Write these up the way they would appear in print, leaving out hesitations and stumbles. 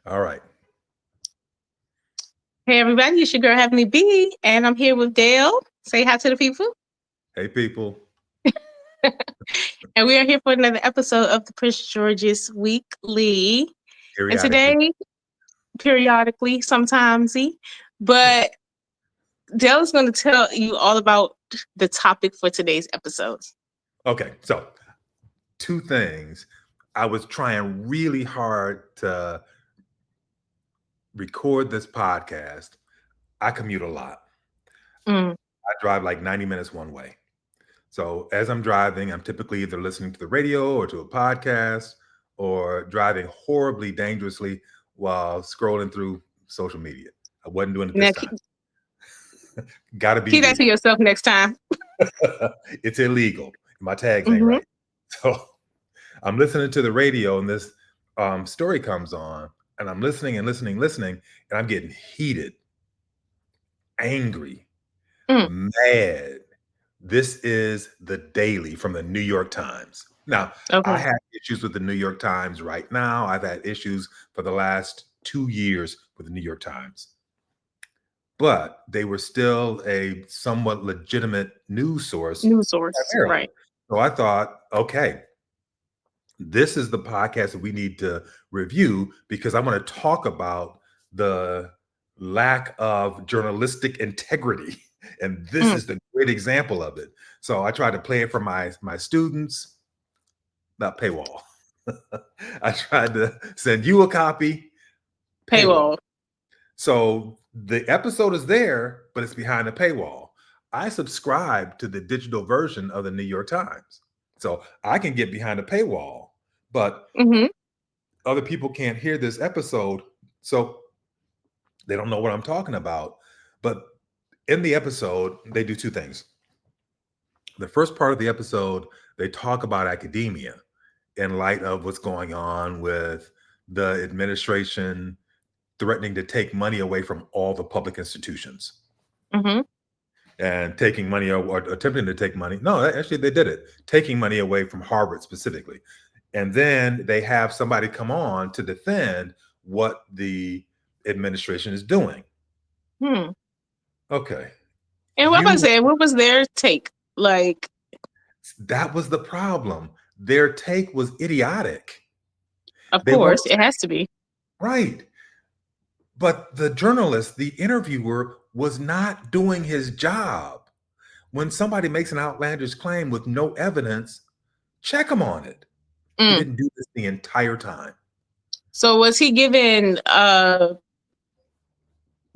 All right. Hey everybody, it's your girl Heavenly B, and I'm here with Dale. Say hi to the people. Hey, people. And we are here for another episode of the Prince George's Weekly. And Periodically. today, periodically, sometimes, but Dale is going to tell you all about the topic for today's episode. Okay. So, two things. I was trying really hard to record this podcast. I commute a lot. Mm. I drive like 90 minutes one way. So, as I'm driving, I'm typically either listening to the radio or to a podcast or driving horribly dangerously while scrolling through social media. I wasn't doing it Now, this time. Got to be keep that to real. yourself next time. It's illegal. My tags ain't Mm-hmm. right. So I'm listening to the radio and this story comes on and I'm listening and listening, and I'm getting heated, angry, Mm. mad. This is the Daily from the New York Times. Now, I Okay. have issues with the New York Times right now. I've had issues for the last 2 years with the New York Times, but they were still a somewhat legitimate news source News source. primarily. Right. So I thought, okay, this is the podcast that we need to review because I want to talk about the lack of journalistic integrity. And this Mm. is the great example of it. So I tried to play it for my students, not paywall. I tried to send you a copy, paywall. Paywall. So the episode is there, but it's behind a paywall. I subscribe to the digital version of the New York Times. So I can get behind a paywall, but Mm-hmm. other people can't hear this episode. So they don't know what I'm talking about. But in the episode, they do two things. The first part of the episode, they talk about academia in light of what's going on with the administration threatening to take money away from all the public institutions Mm-hmm. and taking money or attempting to take money. No, actually, they did it, taking money away from Harvard specifically. And then they have somebody come on to defend what the administration is doing. Hmm. Okay. And what I You, say, what was their take? Like, that was the problem. Their take was idiotic. of They weren't course, it has to be. right. But the journalist, the interviewer, was not doing his job. When somebody makes an outlandish claim with no evidence, check him on it. He Mm. didn't do this the entire time. So was he given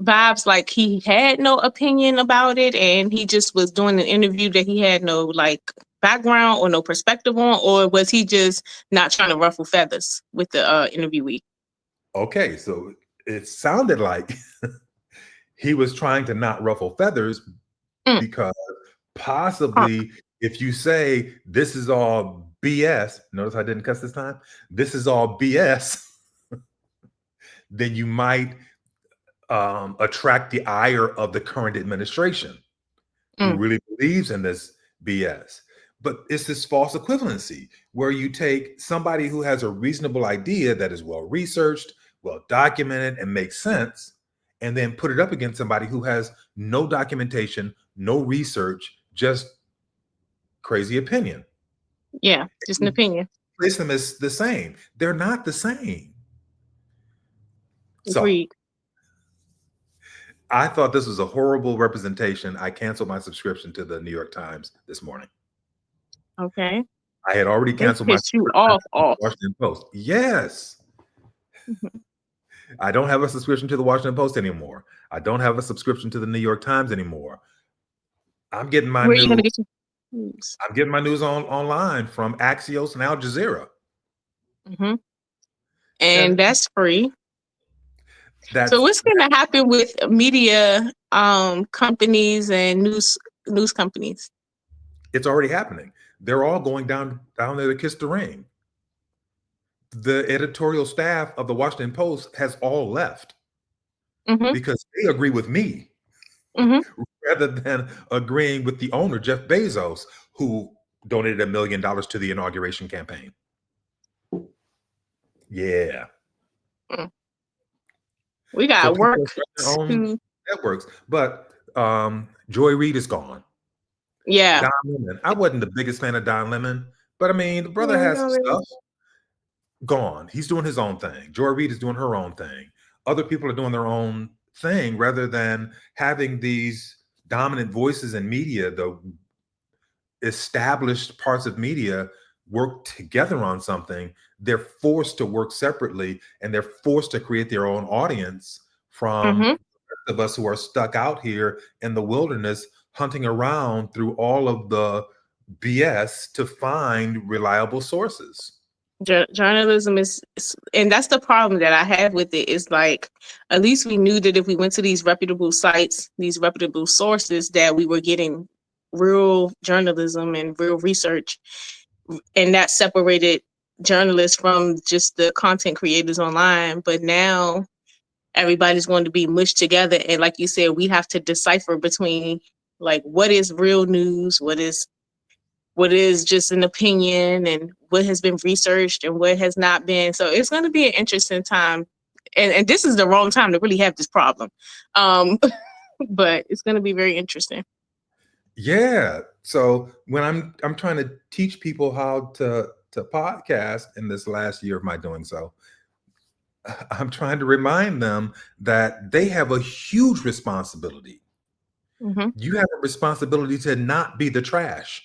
vibes like he had no opinion about it and he just was doing an interview that he had no like background or no perspective on, or was he just not trying to ruffle feathers with the interviewee? Okay, so it sounded like he was trying to not ruffle feathers Mm. because Huh. possibly if you say this is all BS, notice I didn't cuss this time, this is all BS, then you might attract the ire of the current administration who Mm. really believes in this BS. But it's this false equivalency where you take somebody who has a reasonable idea that is well researched, well documented, and makes sense, and then put it up against somebody who has no documentation, no research, just crazy opinion. Yeah, just an You opinion. place them as the same. They're not the same. So Agreed. I thought this was a horrible representation. I canceled my subscription to the New York Times this morning. Okay. I had already They canceled my pissed you subscription off to the off. Washington Post. Yes. Mhm. I don't have a subscription to the Washington Post anymore. I don't have a subscription to the New York Times anymore. I'm getting my Where are you new gonna get your news? I'm getting my news online from Axios and Al Jazeera. Hmm. And And that's free. So that's what's gonna happen with media companies and news companies? it's already happening. They're all going down there to kiss the ring. The editorial staff of the Washington Post has all left Hmm. because they agree with me Hmm. rather than agreeing with the owner, Jeff Bezos, who donated $1 million to the inauguration campaign. Yeah. Mm. We So got people work are starting their own to, networks. But Joy Reid is gone. yeah. Don Lemon. I wasn't the biggest fan of Don Lemon, but I mean, the brother Yeah, has some no, stuff. Gone. He's doing his own thing. Joy Reid is doing her own thing. Other people are doing their own thing rather than having these dominant voices in media, the established parts of media work together on something. They're forced to work separately and they're forced to create their own audience from Mm-hmm. the rest of us who are stuck out here in the wilderness hunting around through all of the BS to find reliable sources. Journalism and that's the problem that I have with it, is like, at least we knew that if we went to these reputable sites, these reputable sources, that we were getting real journalism and real research, and that separated journalists from just the content creators online. But now everybody's going to be mushed together, and like you said, we have to decipher between like what is real news, what is just an opinion, and what has been researched and what has not been. So it's going to be an interesting time. And this is the wrong time to really have this problem. Um, but it's going to be very interesting. Yeah. So when I'm trying to teach people how to podcast in this last year of my doing so, I'm trying to remind them that they have a huge responsibility. Mm-hmm. You have a responsibility to not be the trash.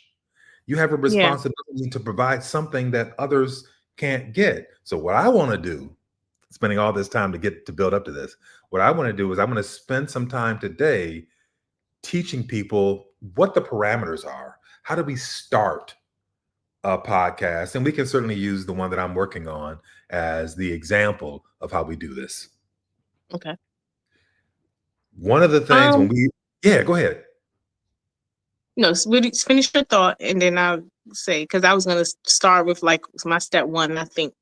You have a Yeah. responsibility to provide something that others can't get. So what I want to do, spending all this time to build up to this, what I want to do is I'm going to spend some time today teaching people what the parameters are. How do we start a podcast? And we can certainly use the one that I'm working on as the example of how we do this. Okay. One of the things yeah, go ahead. No, finish your thought, and then I'll say, because I was going to start with like my step one, I think.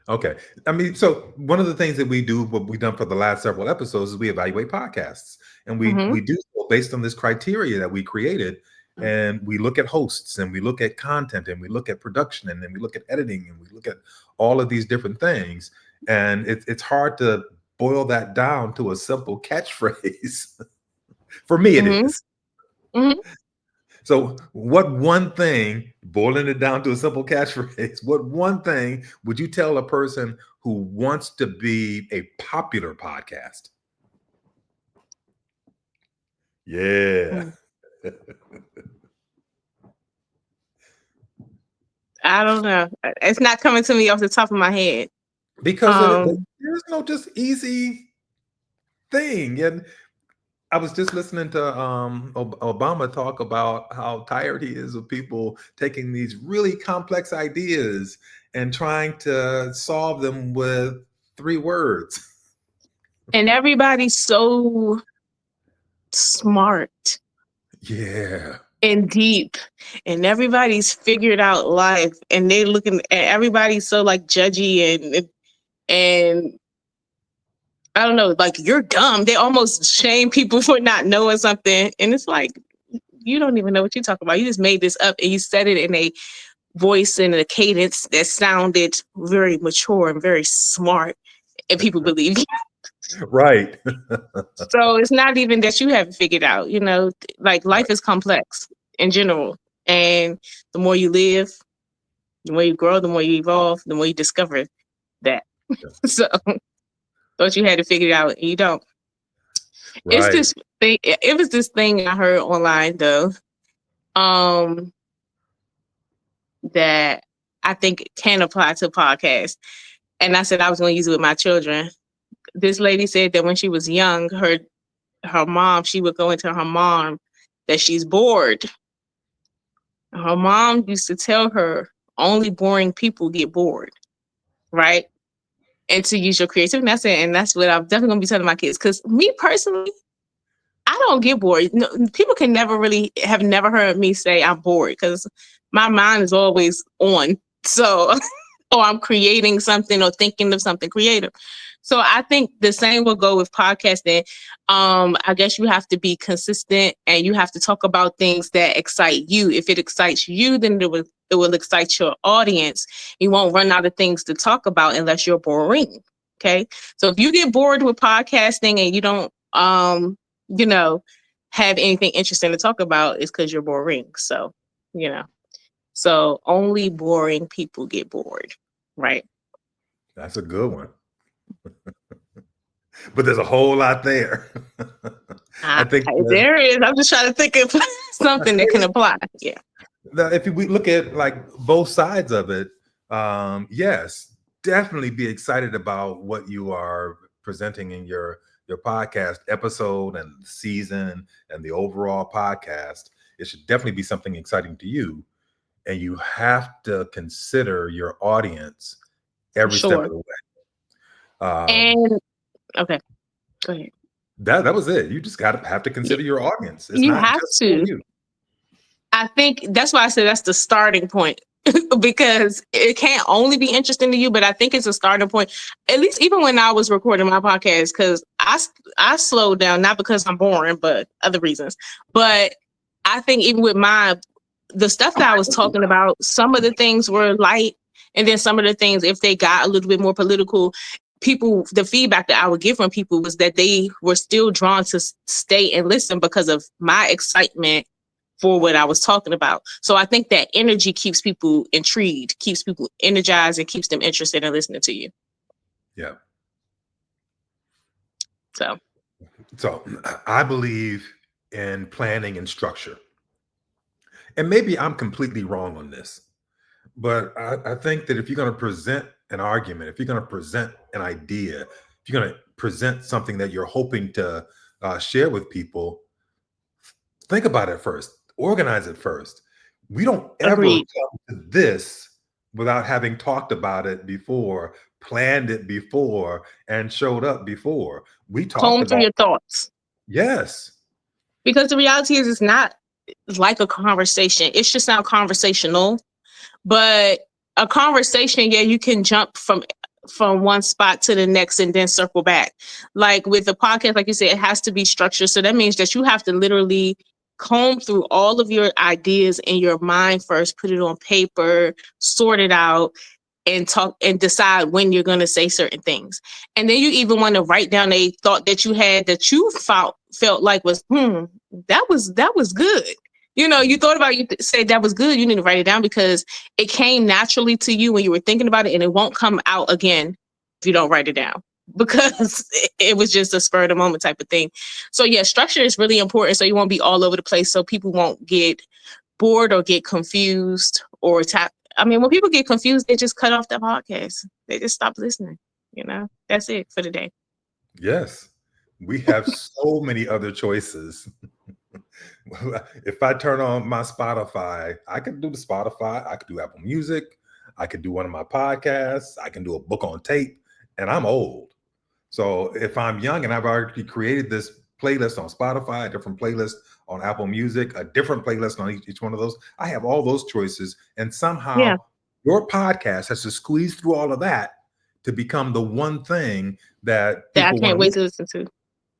Okay. I mean, so one of the things that we do, what we've done for the last several episodes, is we evaluate podcasts. And Mm-hmm. we do so based on this criteria that we created. And we look at hosts and we look at content and we look at production and then we look at editing and we look at all of these different things. And it's hard to boil that down to a simple catchphrase. For me, it Mm-hmm. is. Mm-hmm. So, what one thing, boiling it down to a simple catchphrase, what one thing would you tell a person who wants to be a popular podcast? Yeah. I don't know. It's not coming to me off the top of my head. Because there's no just easy thing. And I was just listening to Obama talk about how tired he is of people taking these really complex ideas and trying to solve them with 3 words. And everybody's so smart Yeah. and deep, and everybody's figured out life, and they looking, and everybody's so like judgy and I don't know, like, you're dumb. They almost shame people for not knowing something, and it's like, you don't even know what you're talking about. You just made this up and you said it in a voice and a cadence that sounded very mature and very smart, and people believe you. Right. So it's not even that you haven't figured out, like, life is complex in general. And the more you live, the more you grow, the more you evolve, the more you discover that. So thought you had to figure it out, and you don't. It's Right. this thing. It was this thing I heard online though, that I think can apply to podcasts. And I said I was going to use it with my children. This lady said that when she was young, her mom, she would go into her mom that she's bored. Her mom used to tell her only boring people get bored, right? And to use your creativity. And that's what I'm definitely gonna be telling my kids. Because me personally, I don't get bored. No, people can never heard me say I'm bored, because my mind is always on. So, or I'm creating something or thinking of something creative. So I think the same will go with podcasting. I guess you have to be consistent and you have to talk about things that excite you. If it excites you, then it will excite your audience. You won't run out of things to talk about unless you're boring. Okay. So if you get bored with podcasting and you don't, you know, have anything interesting to talk about, it's because you're boring. So, you know, so only boring people get bored. Right. That's a good one. But there's a whole lot there. I think There is. I'm just trying to think of something that can apply. Yeah. if we look at like both sides of it, yes, definitely be excited about what you are presenting in your podcast episode and season and the overall podcast. It should definitely be something exciting to you, and you have to consider your audience every step Sure. of the way. And okay, go ahead. That was it. You just have to consider your audience. It's You not have just to. for you. I think that's why I said that's the starting point because it can't only be interesting to you, but I think it's a starting point. At least even when I was recording my podcast, because I slowed down, not because I'm boring, but other reasons. But I think even with the stuff that I was talking about, some of the things were light, and then some of the things, if they got a little bit more political, the feedback that I would get from people was that they were still drawn to stay and listen because of my excitement for what I was talking about. So I think that energy keeps people intrigued, keeps people energized, and keeps them interested in listening to you. Yeah. So I believe in planning and structure. And maybe I'm completely wrong on this, but I think that if you're going to present an argument, if you're going to present an idea, if you're going to present something that you're hoping to share with people, think about it first, organize it first. We don't ever Agreed. come to this without having talked about it before, planned it before, and showed up before. We talked comb through about, your thoughts. yes. Because the reality is it's not like a conversation. It's just not conversational. But a conversation, yeah, you can jump from one spot to the next and then circle back. Like with the podcast, like you said, it has to be structured. So that means that you have to literally comb through all of your ideas in your mind first, put it on paper, sort it out, and talk and decide when you're going to say certain things. And then you even want to write down a thought that you had that you felt like was that was good. You thought about, you said that was good. You need to write it down because it came naturally to you when you were thinking about it, and it won't come out again if you don't write it down, because it was just a spur of the moment type of thing. So yeah, structure is really important, so you won't be all over the place, so people won't get bored or get confused or when people get confused, they just cut off the podcast. They just stop listening. That's it for the day. Yes. We have so many other choices. If I turn on my Spotify, I could do the Spotify, I could do Apple Music, I could do one of my podcasts, I can do a book on tape, and I'm old. So if I'm young and I've already created this playlist on Spotify, a different playlist on Apple Music, a different playlist on each one of those, I have all those choices. And somehow your podcast has to squeeze through all of that to become the one thing that I people can't wait to listen to.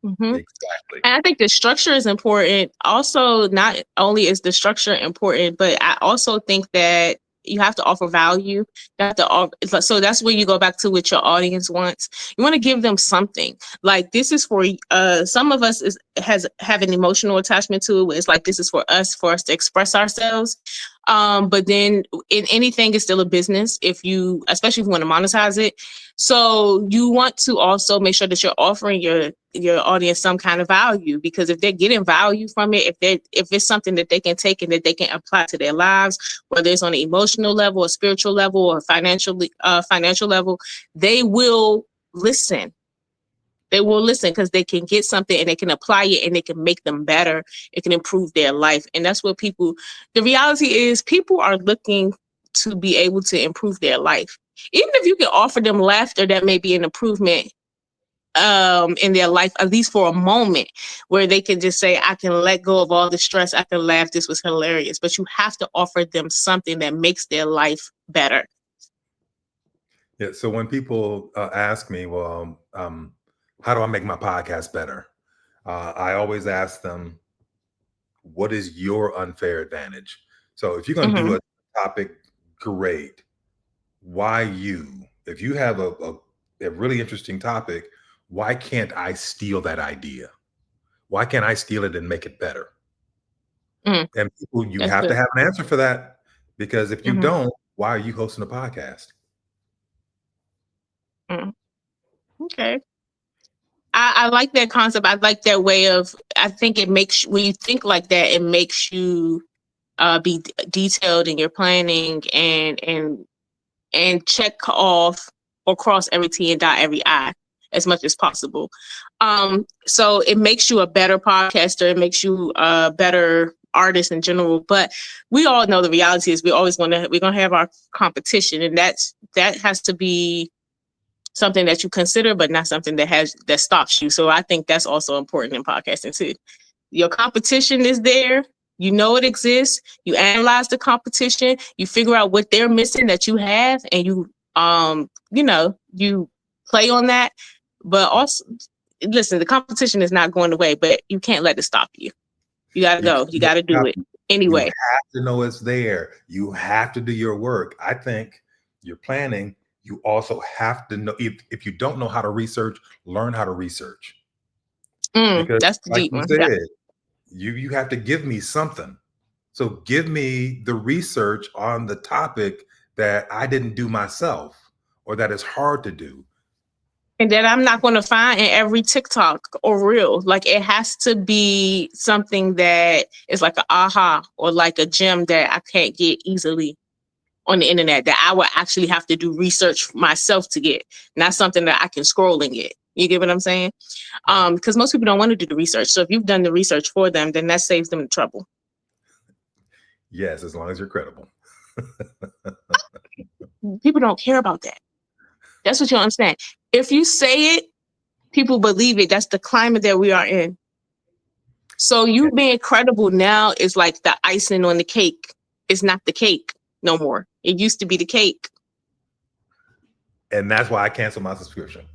Mm-hmm. Exactly. And I think the structure is important. Also, not only is the structure important, but I also think that you have to offer value. You have to so that's where you go back to what your audience wants. You want to give them something. Like, this is for some of us have an emotional attachment to it, where it's like, this is for us to express ourselves. But then in anything, it's still a business, especially if you want to monetize it. So you want to also make sure that you're offering your audience some kind of value, because if they're getting value from it, if it's something that they can take and that they can apply to their lives, whether it's on an emotional level, a spiritual level, or financial level, they will listen. They will listen because they can get something and they can apply it and it can make them better. It can improve their life. And that's what the reality is, people are looking to be able to improve their life. Even if you can offer them laughter, that may be an improvement in their life, at least for a moment, where they can just say, I can let go of all the stress. I can laugh. This was hilarious. But you have to offer them something that makes their life better. Yeah. So when people ask me, well, how do I make my podcast better? I always ask them, what is your unfair advantage? So if you're going to do a topic, great. Why you? If you have a a really interesting topic. Why can't I steal that idea? Why can't I steal it and make it better? Mm, And people, you that's have to good. have an answer for that, because if you Mhm, don't, why are you hosting a podcast? mm. Okay. I like that concept. I like that way of, I think it makes, when you think like that, it makes you be detailed in your planning and check off or cross every T and dot every I as much as possible. So it makes you a better podcaster. It makes you a better artist in general. But we all know the reality is we're gonna have our competition, and that has to be something that you consider, but not something that stops you. So I think that's also important in podcasting too. Your competition is there. You know it exists. You analyze the competition. You figure out what they're missing that you have, and you play on that. But also, listen, the competition is not going away, but you can't let it stop you. You got to You go. You got to do have, it you anyway. have to know it's there. You have to do your work. I think you're planning. You also have to know, if you don't know how to research, learn how to research. Because That's the like deep you one. Yeah. said, you have to give me something. So give me the research on the topic that I didn't do myself, or that is hard to do. And that I'm not going to find in every TikTok or reel. Like, it has to be something that is like an aha or like a gem that I can't get easily on the internet, that I would actually have to do research myself to get, not something that I can scroll and get. You get what I'm saying? Because most people don't want to do the research. So if you've done the research for them, then that saves them the trouble. Yes, as long as you're credible. People don't care about that. That's what you understand. If you say it, people believe it. That's the climate that we are in. So you being credible now is like the icing on the cake. It's not the cake no more. It used to be the cake. And that's why I canceled my subscription.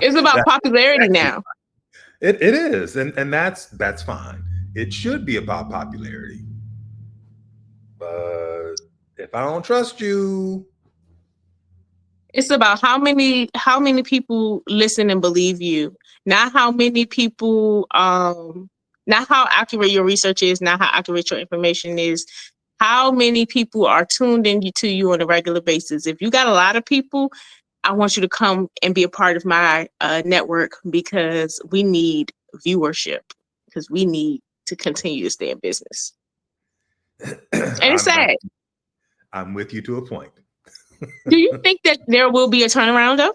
It's about popularity now. It is, and that's fine. It should be about popularity. But if I don't trust you, It's about how many people listen and believe you, not how many people, not how accurate your research is, not how accurate your information is. How many people are tuned in to you on a regular basis? If you got a lot of people, I want you to come and be a part of my network, because we need viewership, because we need to continue to stay in business. And it's sad. I'm with you to a point. Do you think that there will be a turnaround though?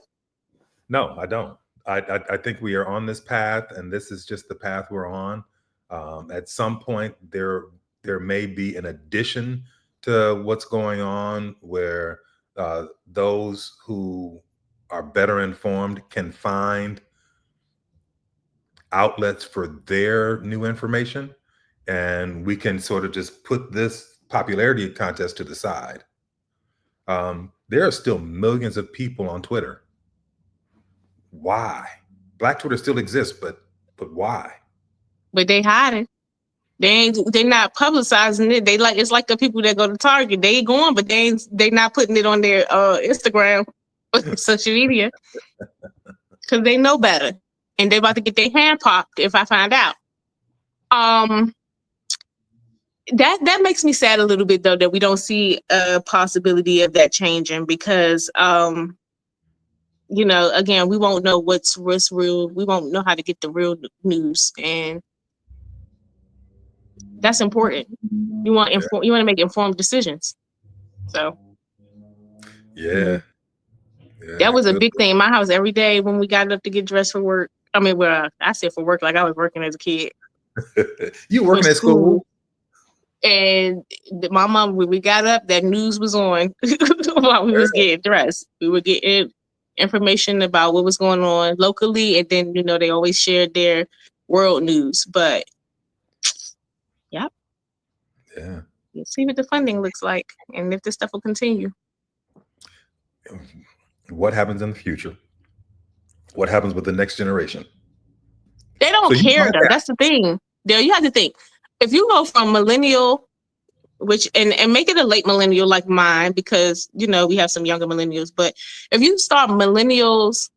No, I don't. I think we are on this path, and this is just the path we're on. At some point, there may be an addition to what's going on, where those who are better informed can find outlets for their new information, and we can sort of just put this popularity contest to the side. There are still millions of people on Twitter. Why? Black Twitter still exists, but why? But they hiding. They're not publicizing it. It's like the people that go to Target. They going, but they not putting it on their Instagram or social media, because they know better, and they about to get their hand popped if I find out. That makes me sad a little bit though, that we don't see a possibility of that changing, because again, we won't know what's real. We won't know how to get the real news, and that's important. You want to make informed decisions. So Yeah. that was a Good. big thing in my house. Every day when we got up to get dressed for work, I mean, well, I said for work like I was working as a kid. You working at school? And my mom, when we got up, that news was on while we was getting dressed. We were getting information about what was going on locally, and then they always shared their world news. But yeah, let's see what the funding looks like, and if this stuff will continue. What happens in the future? What happens with the next generation? They don't care though. That's the thing. There, you have to think. If you go from millennial which and make it a late millennial like mine, because you know we have some younger millennials. But if you start millennials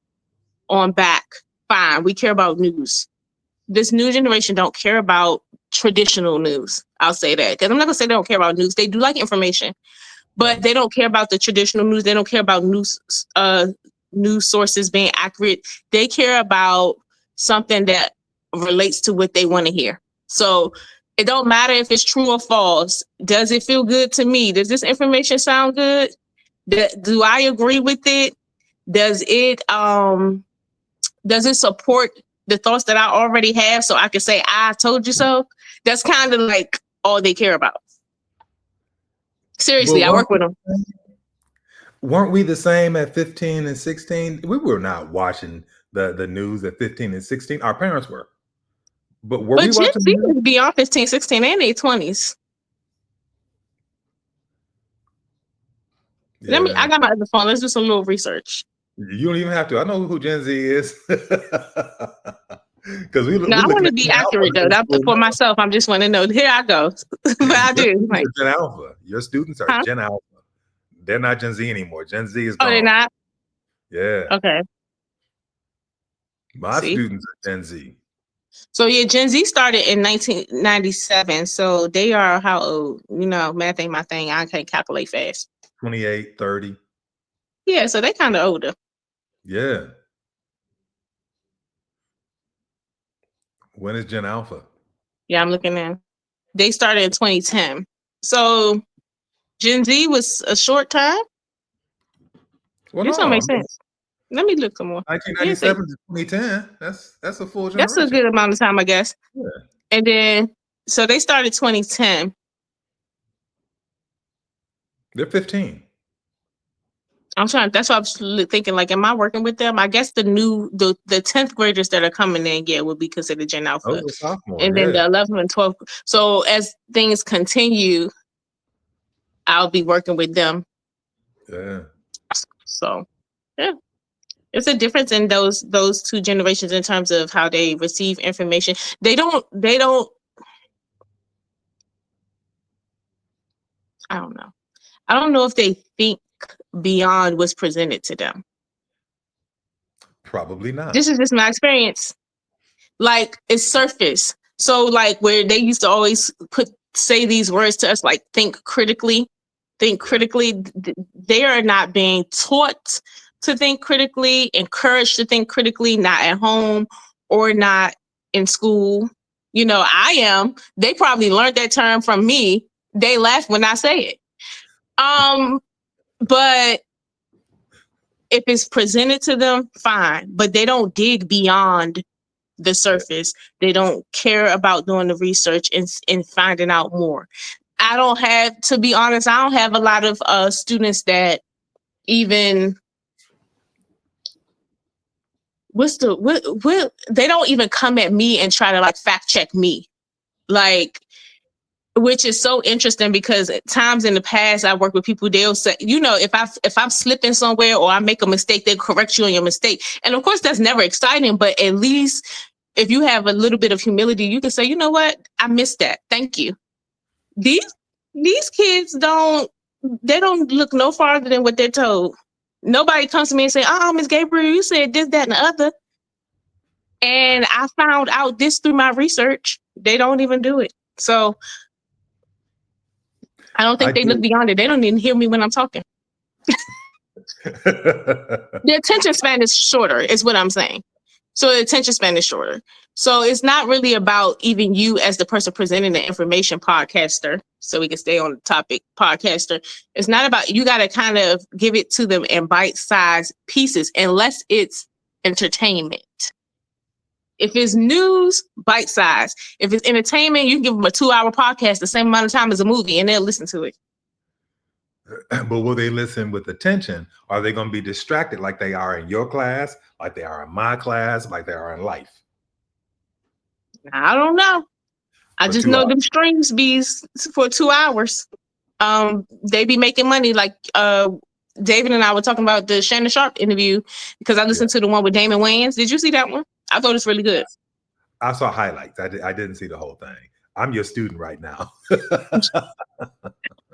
on back, fine, we care about news. This new generation don't care about traditional news. I'll say that, because I'm not gonna say they don't care about news. They do like information, but they don't care about the traditional news. They don't care about news sources being accurate. They care about something that relates to what they want to hear. So it don't matter if it's true or false. Does it feel good to me? Does this information sound good? Do I agree with it? Does it support the thoughts that I already have, so I can say I told you so? That's kind of like all they care about. Seriously, Well, I work with them. Weren't we the same at 15 and 16? We were not watching the news at 15 and 16. Our parents were. But were we But Gen watching Z the news? is beyond 15, 16, and their 20s. Yeah. I got my other phone. Let's do some little research. You don't even have to. I know who Gen Z is. Because No, I want to be accurate though. That, for myself, I'm just want to know. Here I go. But I do. Like, Gen Alpha. Your students are Gen Alpha. They're not Gen Z anymore. Gen Z is gone. Oh, they're not? Yeah. Okay. My students are Gen Z. So yeah, Gen Z started in 1997. So they are how old? You know, math ain't my thing. I can't calculate fast. 28, 30. Yeah, so they kind of older. Yeah. When is Gen Alpha? Yeah, I'm looking in. They started in 2010. So Gen Z was a short time. Well, this don't make sense. Let me look some more. 1997 to 2010. That's a full generation. That's a good amount of time, I guess. Yeah. And then, so they started 2010. They're 15. I'm trying. That's what I was thinking. Like, am I working with them? I guess the 10th graders that are coming in, yeah, would be considered Gen Alpha. Oh, the sophomore, and then the 11th and 12th. So as things continue, I'll be working with them. Yeah. So, yeah, it's a difference in those two generations in terms of how they receive information. They don't. I don't know. I don't know if they think beyond what's presented to them. Probably not. This is just my experience. Like, it's surface. So like where they used to always say these words to us, like think critically. They are not being taught to think critically, encouraged to think critically, not at home or not in school. You know, I am. They probably learned that term from me. They laugh when I say it. But if it's presented to them, fine. But they don't dig beyond the surface. They don't care about doing the research and finding out more. To be honest, I don't have a lot of students that even they don't even come at me and try to like fact check me. Like, which is so interesting, because at times in the past I work with people, they'll say, you know, if I'm slipping somewhere or I make a mistake, they'll correct you on your mistake. And of course that's never exciting, but at least if you have a little bit of humility, you can say, you know what, I missed that. Thank you. These kids don't look no farther than what they're told. Nobody comes to me and say, oh, Ms. Gabriel, you said this, that, and the other. And I found out this through my research. They don't even do it. So I don't think they look beyond it. They don't even hear me when I'm talking. The attention span is shorter, is what I'm saying. So the attention span is shorter. So it's not really about even you as the person presenting the information, podcaster, so we can stay on the topic, podcaster. It's not about, you got to kind of give it to them in bite-sized pieces, unless it's entertainment. If it's news, bite-sized. If it's entertainment, you can give them a 2-hour podcast the same amount of time as a movie, and they'll listen to it. But will they listen with attention? Are they going to be distracted like they are in your class, like they are in my class, like they are in life? I don't know. I just know them streams be for 2 hours. They be making money. Like David and I were talking about the Shannon Sharpe interview, because I listened to the one with Damon Wayans. Did you see that one? I thought it's really good. I saw highlights. I didn't see the whole thing. I'm your student right now.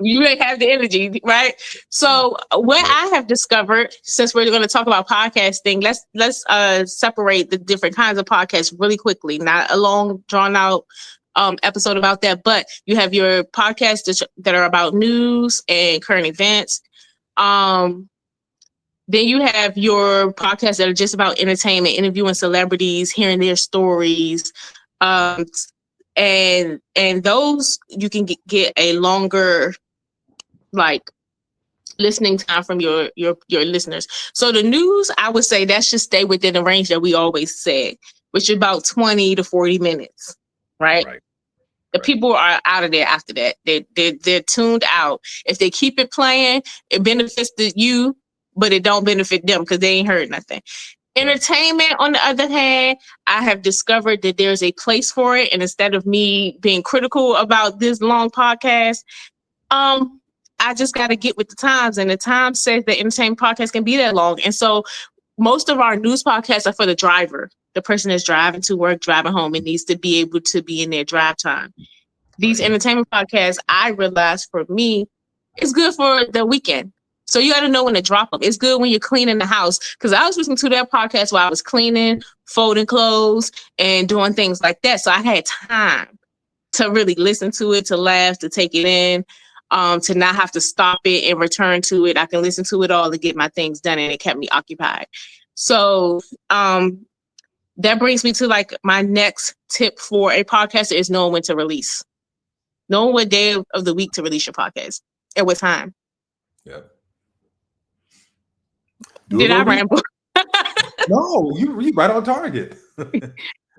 You ain't have the energy, right? So what I have discovered, since we're going to talk about podcasting, let's separate the different kinds of podcasts really quickly. Not a long, drawn out episode about that, but you have your podcasts that are about news and current events. Then you have your podcasts that are just about entertainment, interviewing celebrities, hearing their stories. And those you can get a longer like listening time from your listeners. So the news, I would say that should stay within the range that we always said, which is about 20 to 40 minutes, right? The people are out of there after that. They're tuned out. If they keep it playing, it benefits you, but it don't benefit them because they ain't heard nothing. Entertainment, on the other hand, I have discovered that there's a place for it. And instead of me being critical about this long podcast, I just got to get with the times. And the Times says that entertainment podcasts can be that long. And so most of our news podcasts are for the driver, the person that's driving to work, driving home, and needs to be able to be in their drive time. These entertainment podcasts, I realized for me, it's good for the weekend. So you got to know when to drop them. It's good when you're cleaning the house. Because I was listening to that podcast while I was cleaning, folding clothes, and doing things like that. So I had time to really listen to it, to laugh, to take it in, to not have to stop it and return to it. I can listen to it all to get my things done, and it kept me occupied. So that brings me to like my next tip for a podcaster is knowing when to release. Knowing what day of the week to release your podcast at what time. Yeah. Did I ramble? No, you right on target. Know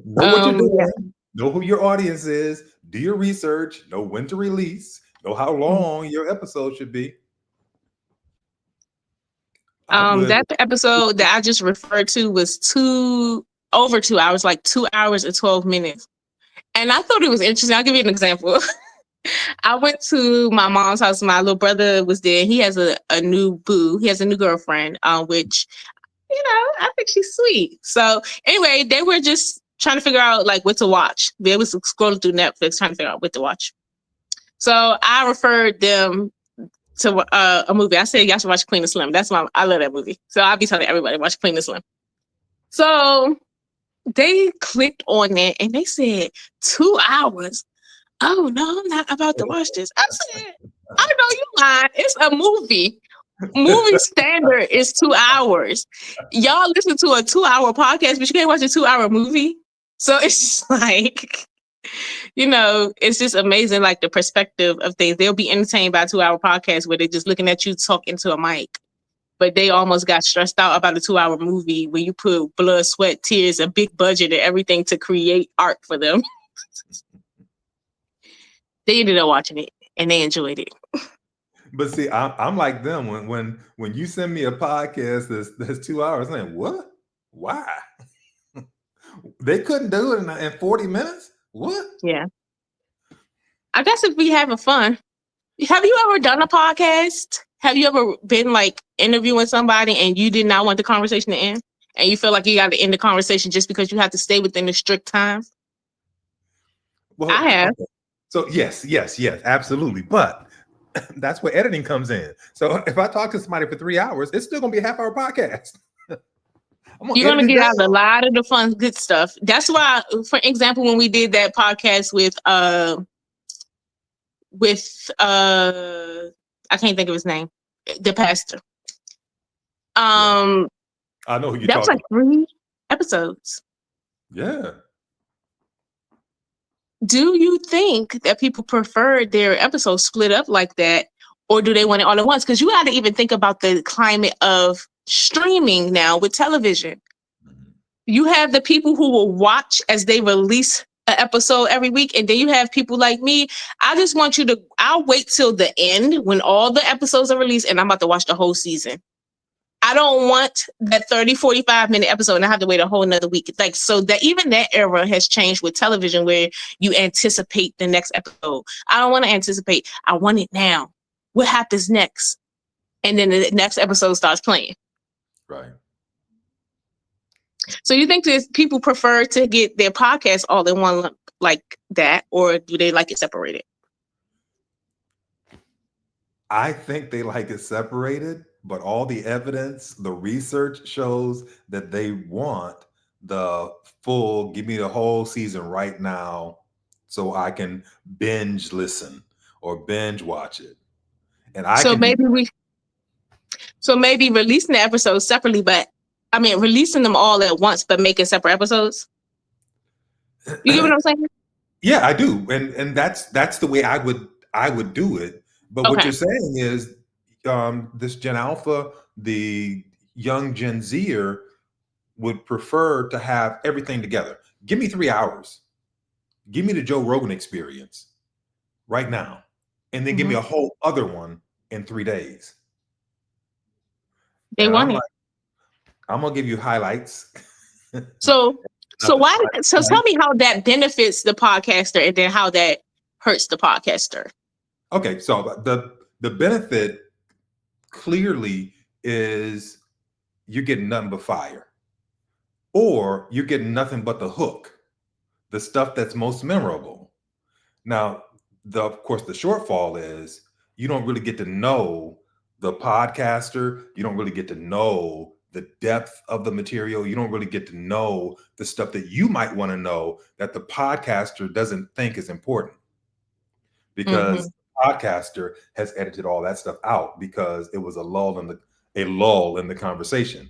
what you're doing. Yeah. Know who your audience is. Do your research. Know when to release. Know how long your episode should be. That episode that I just referred to was over 2 hours, like 2 hours and 12 minutes. And I thought it was interesting. I'll give you an example. I went to my mom's house. My little brother was there. He has a new boo. He has a new girlfriend, which, I think she's sweet. So anyway, they were just trying to figure out like what to watch. They was scrolling through Netflix trying to figure out what to watch. So I referred them to a movie. I said, y'all should watch Clean and Slim. I love that movie. So I'll be telling everybody, watch Clean and Slim. So they clicked on it and they said 2 hours. Oh no, I'm not about to watch this. I said, I know you lying. It's a movie. Movie standard is 2 hours. Y'all listen to a 2 hour podcast, but you can't watch a 2 hour movie. So it's just like, it's just amazing, like the perspective of things. They'll be entertained by a 2 hour podcast where they're just looking at you talk into a mic. But they almost got stressed out about a 2 hour movie where you put blood, sweat, tears, a big budget and everything to create art for them. They ended up watching it and they enjoyed it. But see, I'm like them. When you send me a podcast that's 2 hours, I'm like, what? Why? They couldn't do it in 40 minutes? What? Yeah. I guess if we having fun. Have you ever done a podcast? Have you ever been like interviewing somebody and you did not want the conversation to end? And you feel like you got to end the conversation just because you have to stay within the strict time? Well, I have. Okay. So yes, absolutely. But that's where editing comes in. So if I talk to somebody for 3 hours, it's still gonna be a half-hour podcast. You're gonna get out a lot of the fun, good stuff. That's why, for example, when we did that podcast with I can't think of his name, the pastor. I know who you're talking about. That was like 3 episodes. Yeah. Do you think that people prefer their episodes split up like that, or do they want it all at once? Because you got to even think about the climate of streaming now with television. You have the people who will watch as they release an episode every week, and then you have people like me. I just want I'll wait till the end when all the episodes are released and I'm about to watch the whole season. I don't want that 30, 45-minute episode and I have to wait a whole nother week. Like, so that even that era has changed with television where you anticipate the next episode. I don't want to anticipate. I want it now. What happens next? And then the next episode starts playing. Right. So you think that people prefer to get their podcast all in one lump? like that, or do they like it separated? I think they like it separated, but all the evidence, the research shows that they want the full, give me the whole season right now so I can binge listen or binge watch it. And I So can do maybe releasing the episodes separately, but I mean releasing them all at once, but making separate episodes. You get what I'm saying? Yeah, I do. And that's the way I would do it. But what Okay. you're saying is this Gen Alpha, the young Gen Zer would prefer to have everything together. Give me 3 hours. Give me the Joe Rogan experience right now. And then give me a whole other one in 3 days. They And want it. I'm gonna give you highlights. So Nothing why? like So tell me how that benefits the podcaster, and then how that hurts the podcaster. Okay, so the benefit clearly is you're getting nothing but fire, or you're getting nothing but the hook, the stuff that's most memorable. Now, of course, the shortfall is you don't really get to know the podcaster. You don't really get to know the depth of the material. You don't really get to know the stuff that you might want to know that the podcaster doesn't think is important, because the podcaster has edited all that stuff out because it was a lull in the conversation.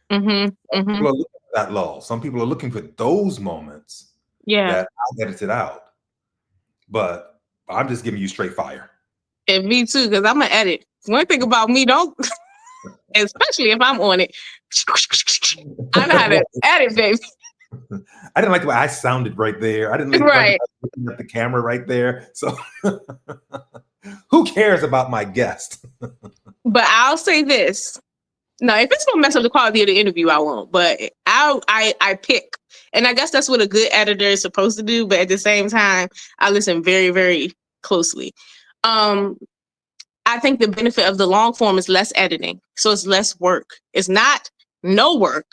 People are looking for that lull. Some people are looking for those moments that I edited out. But I'm just giving you straight fire. And me too, because I'm gonna edit. One thing about me, don't, especially if I'm on it, I know how to edit, baby. I didn't like the way I sounded right there. I didn't like looking at the camera right there. So who cares about my guest? But I'll say this. No, if it's gonna mess up the quality of the interview, I won't. But I pick, and I guess that's what a good editor is supposed to do. But at the same time, I listen very, very closely. I think the benefit of the long form is less editing, so it's less work. It's not no work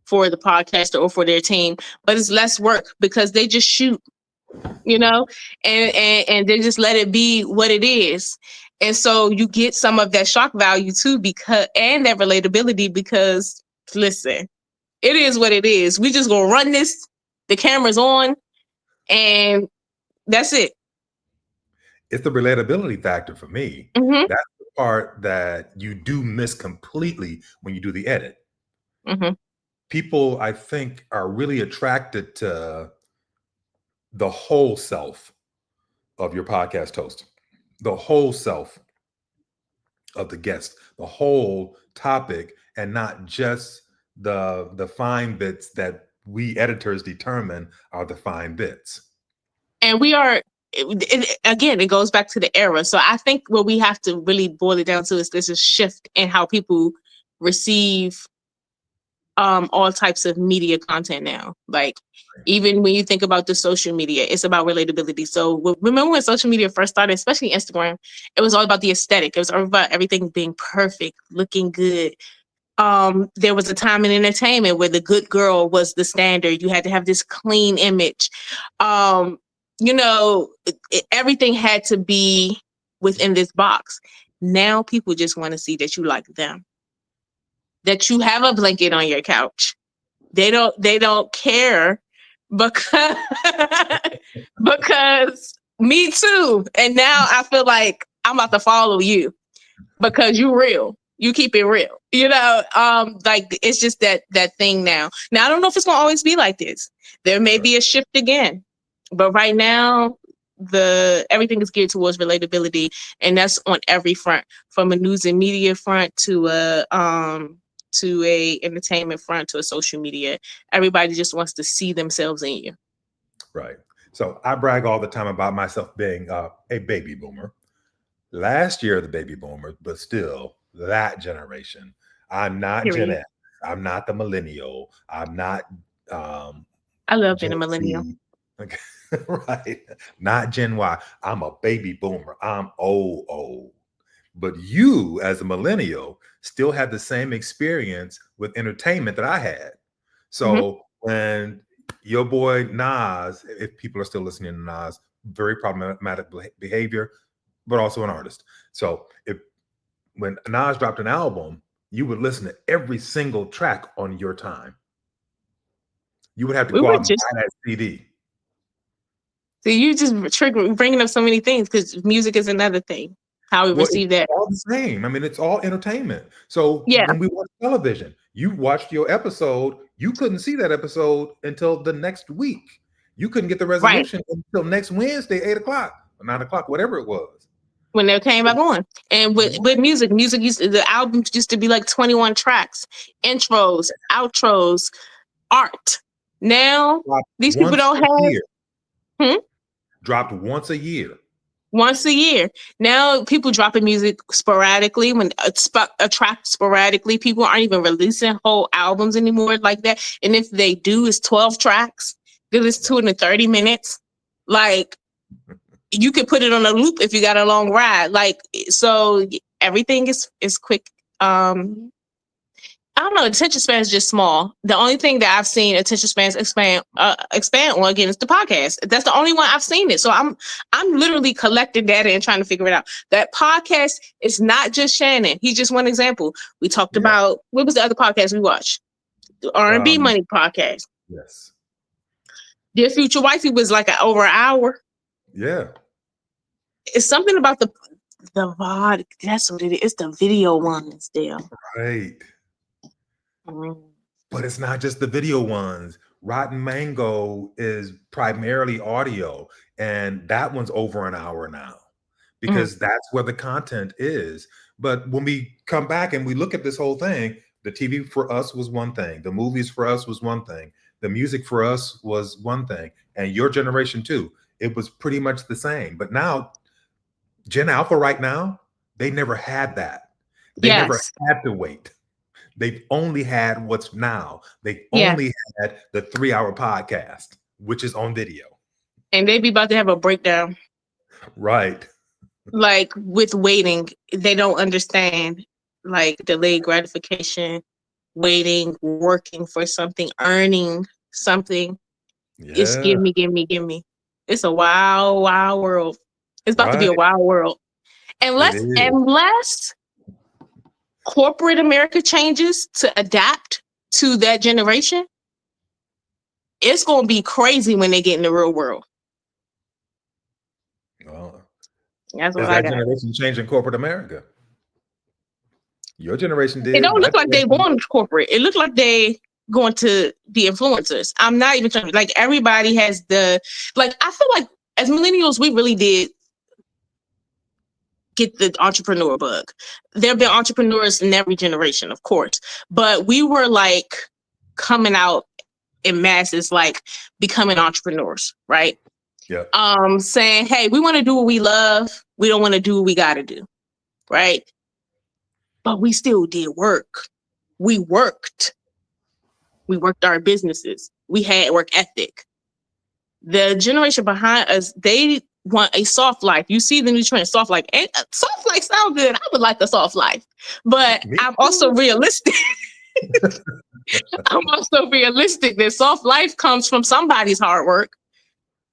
for the podcaster or for their team, but it's less work because they just shoot, and they just let it be what it is. And so you get some of that shock value too, and that relatability, because listen, it is what it is. We just gonna run this, the camera's on, and that's it. It's the relatability factor for me. That's the part that you do miss completely when you do the edit. People, I think, are really attracted to the whole self of your podcast host, the whole self of the guest, the whole topic, and not just the fine bits that we editors determine are the fine bits. And we are, again, it goes back to the era. So I think what we have to really boil it down to is there's a shift in how people receive all types of media content now. Like, even when you think about the social media, it's about relatability. So remember when social media first started, especially Instagram, it was all about the aesthetic. It was all about everything being perfect, looking good. There was a time in entertainment where the good girl was the standard. You had to have this clean image. Everything had to be within this box. Now people just want to see that you like them, that you have a blanket on your couch. They don't care because me too. And now I feel like I'm about to follow you because you real. You keep it real. Like it's just that thing now. Now I don't know if it's gonna always be like this. There may be a shift again. But right now, everything is geared towards relatability, and that's on every front, from a news and media front to a entertainment front to a social media. Everybody just wants to see themselves in you. Right. So I brag all the time about myself being a baby boomer. Last year, the baby boomers, but still that generation. I'm not Gen X. I'm not the millennial. I'm not. I love being a millennial. Okay. Right. Not Gen Y. I'm a baby boomer. I'm old. But you, as a millennial, still have the same experience with entertainment that I had. So when your boy Nas, if people are still listening to Nas, very problematic behavior, but also an artist. So when Nas dropped an album, you would listen to every single track on your time. You would have to We go were out and just buy that CD. so you just bringing up so many things because music is another thing. How we Well, receive it's that. all the same. I mean, it's all entertainment. So Yeah, when we watch television, you watched your episode, you couldn't see that episode until the next week. You couldn't get the right. resolution until next Wednesday, 8 o'clock, or 9 o'clock, whatever it was. When they came back on. And with music the albums used to be like 21 tracks, intros, outros, art. Now Dropped these people once don't a have year. Hmm? Dropped once a year. once a year. Now people dropping music sporadically when a track sporadically. People aren't even releasing whole albums anymore like that. And if they do, it's 12 tracks. They listen to it in 30 minutes. Like you could put it on a loop if you got a long ride. Like so everything is quick. I don't know, attention span is just small. The only thing that I've seen attention spans expand on again is the podcast. That's the only one I've seen it. So I'm literally collecting data and trying to figure it out. That podcast is not just Shannon. He's just one example. We talked about what was the other podcast we watched? The R&B Money podcast. Yes. Dear Future Wifey was like over an hour. Yeah. It's something about the VOD. That's what it is. It's the video ones there. Right. Mm. But it's not just the video ones. Rotten Mango is primarily audio, and that one's over an hour now because that's where the content is. But when we come back and we look at this whole thing, the TV for us was one thing, the movies for us was one thing, the music for us was one thing, and your generation too. It was pretty much the same. But now, Gen Alpha right now, they never had that. They never had to wait. They've only had what's now. They only had the 3-hour podcast, which is on video. And they be about to have a breakdown. Right. Like with waiting, they don't understand like delayed gratification, waiting, working for something, earning something. Yeah. It's give me. It's a wild, wild world. It's about to be a wild world. Unless corporate America changes to adapt to that generation, it's going to be crazy when they get in the real world. That's what I got. Generation changing corporate America. Your generation did. It don't look like they want corporate. It looked like they going to be influencers. I'm not even trying to, like, everybody has I feel like as millennials, we really did get the entrepreneur bug. There have been entrepreneurs in every generation, of course, but we were like coming out in masses, like becoming entrepreneurs, right? Yeah. Saying, hey, we want to do what we love. We don't want to do what we got to do, right? But we still did work. We worked our businesses. We had work ethic. The generation behind us, they want a soft life. You see the new trend, soft life. And soft life sound good. I would like a soft life, but I'm also realistic. I'm also realistic that soft life comes from somebody's hard work.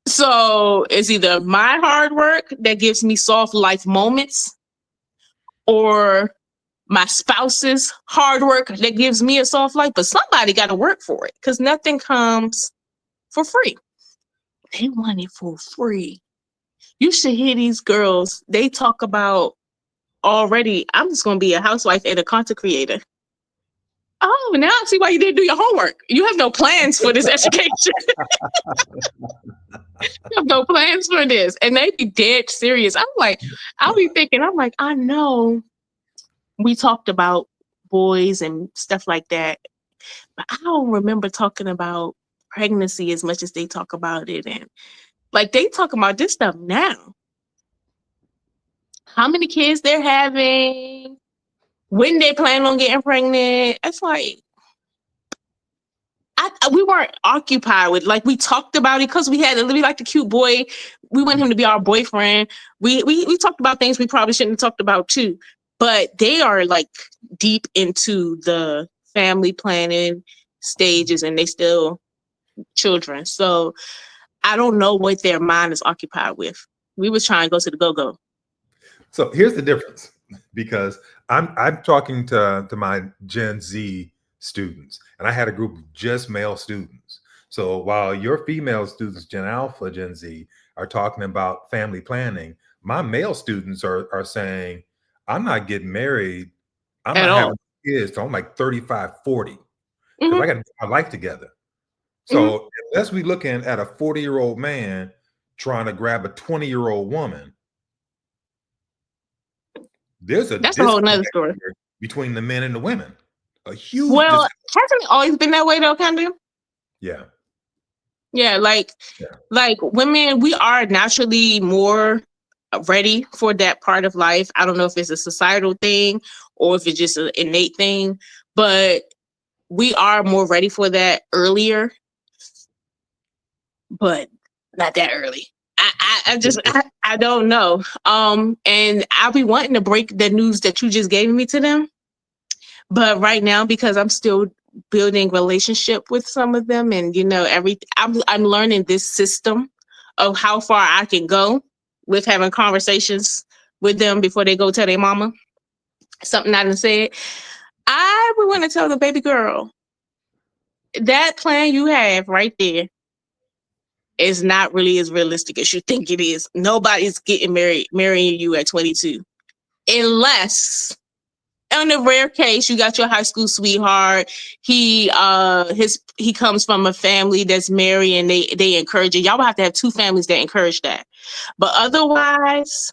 So it's either my hard work that gives me soft life moments, or my spouse's hard work that gives me a soft life. But somebody got to work for it because nothing comes for free. They want it for free. You should hear these girls. They talk about already, I'm just going to be a housewife and a content creator. Oh, now I see why you didn't do your homework. You have no plans for this education. You have no plans for this. And they be dead serious. I'll be thinking, I know we talked about boys and stuff like that, but I don't remember talking about pregnancy as much as they talk about it. And like they talk about this stuff now. How many kids they're having, when they plan on getting pregnant. It's like, we weren't occupied with, like, we talked about it because we like the cute boy. We want him to be our boyfriend. We talked about things we probably shouldn't have talked about too. But they are like deep into the family planning stages, and they still children. So I don't know what their mind is occupied with. We was trying to go to the go-go. So here's the difference, because I'm talking to my Gen Z students, and I had a group of just male students. So while your female students, Gen Alpha, Gen Z, are talking about family planning, my male students are saying, I'm not getting married. I'm At not all. having kids till I'm like 35, 40, because Hmm. I got to get my life together. Hmm. So unless we looking at a 40-year-old man trying to grab a 20-year-old woman, there's a That's a whole nother disconnect story. here between the men and the women. A huge Well, disconnect. hasn't it always been that way though, Kendall? Yeah. Yeah, Yeah. like women, we are naturally more ready for that part of life. I don't know if it's a societal thing or if it's just an innate thing, but we are more ready for that earlier, but not that early. I don't know. And I'll be wanting to break the news that you just gave me to them, but right now, because I'm still building relationship with some of them, and I'm learning this system of how far I can go with having conversations with them before they go tell their mama something I done said. I would want to tell the baby girl, that plan you have right there is not really as realistic as you think it is. Nobody's getting marrying you at 22, unless, in a rare case, you got your high school sweetheart. He comes from a family that's married, and they encourage it. Y'all will have to have two families that encourage that. But otherwise,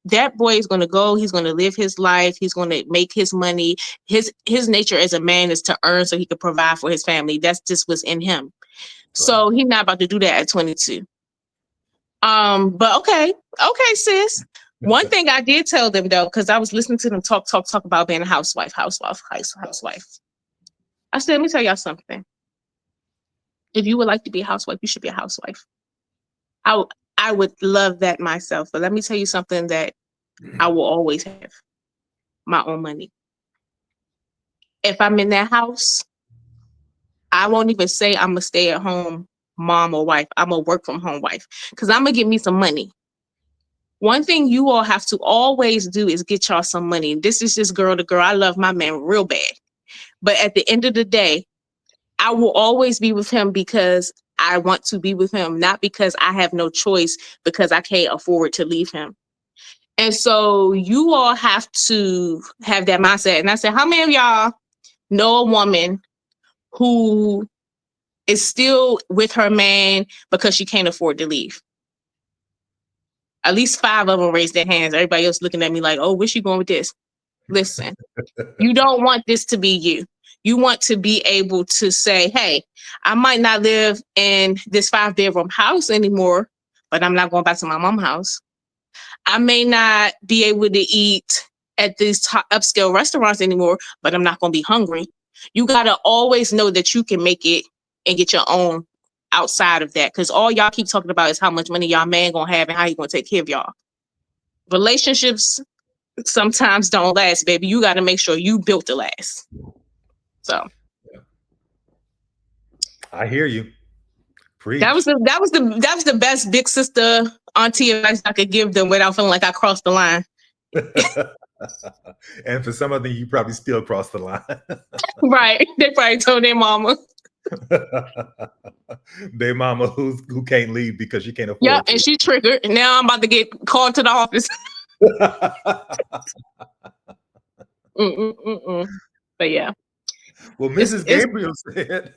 that boy is going to go. He's going to live his life. He's going to make his money. His nature as a man is to earn so he can provide for his family. That's just what's in him. So he's not about to do that at 22. But okay, sis. One thing I did tell them though, because I was listening to them talk about being a housewife. I said, let me tell y'all something. If you would like to be a housewife, you should be a housewife. I would love that myself. But let me tell you something that I will always have: my own money. If I'm in that house, I won't even say I'm a stay-at-home mom or wife. I'm a work from home wife, because I'm gonna get me some money. One thing you all have to always do is get y'all some money. This is just girl to girl. I love my man real bad. But at the end of the day, I will always be with him because I want to be with him, not because I have no choice, because I can't afford to leave him. And so you all have to have that mindset. And I said, how many of y'all know a woman who is still with her man because she can't afford to leave? At least 5 of them raised their hands. Everybody else looking at me like, oh, where's she going with this? Listen, you don't want this to be you. You want to be able to say, hey, I might not live in this 5-bedroom house anymore, but I'm not going back to my mom's house. I may not be able to eat at these top upscale restaurants anymore, but I'm not going to be hungry. You got to always know that you can make it and get your own outside of that, because all y'all keep talking about is how much money y'all man going to have and how he going to take care of y'all. Relationships sometimes don't last, baby. You got to make sure you built to last. So I hear you. Preach. that was the best big sister auntie advice I could give them without feeling like I crossed the line. And for some of them, you probably still cross the line. Right. They probably told their mama. Their mama who can't leave because she can't afford Yeah, to. and she triggered. Now I'm about to get called to the office. But yeah. Well, Mrs. Gabriel said,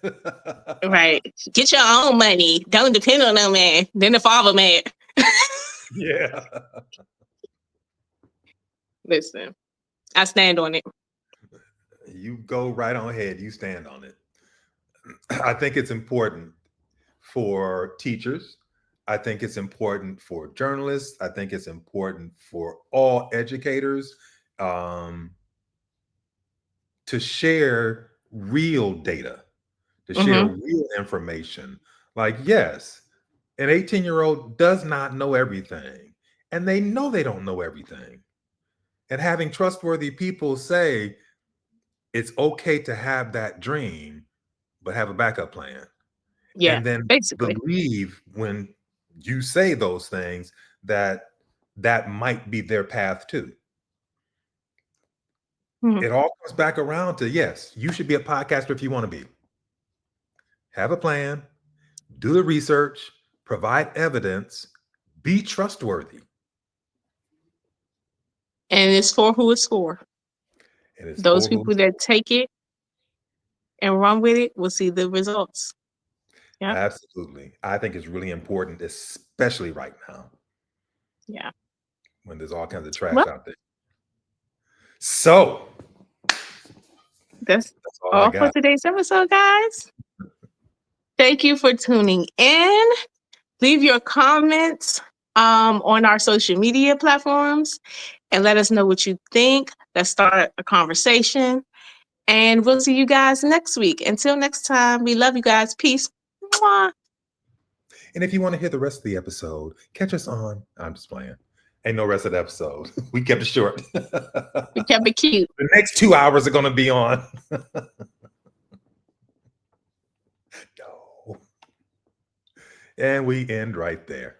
right. Get your own money. Don't depend on no man. Then the father mad. yeah. Listen, I stand on it. You go right on ahead. You stand on it. I think it's important for teachers. I think it's important for journalists. I think it's important for all educators to share real data, to share real information. Like, yes, an 18-year-old does not know everything, and they know they don't know everything. And having trustworthy people say it's okay to have that dream, but have a backup plan. Yeah, and then basically. believe when you say those things that that might be their path too. Mhm. It all comes back around to yes, you should be a podcaster if you want to be. Have a plan, do the research, provide evidence, be trustworthy. And it's for who it's for. And it's Those for who people that take it and run with it will see the results. Yep. absolutely. I think it's really important, especially right now Yeah. when there's all kinds of trash Well, out there. So that's that's all I all for got. today's episode, guys. Thank you for tuning in. Leave your comments on our social media platforms and let us know what you think. Let's start a conversation. And we'll see you guys next week. Until next time, we love you guys. Peace. Mwah. And if you want to hear the rest of the episode, catch us on. I'm just playing. Ain't no rest of the episode. We kept it short. We kept it cute. The next 2 hours are going to be on. No. And we end right there.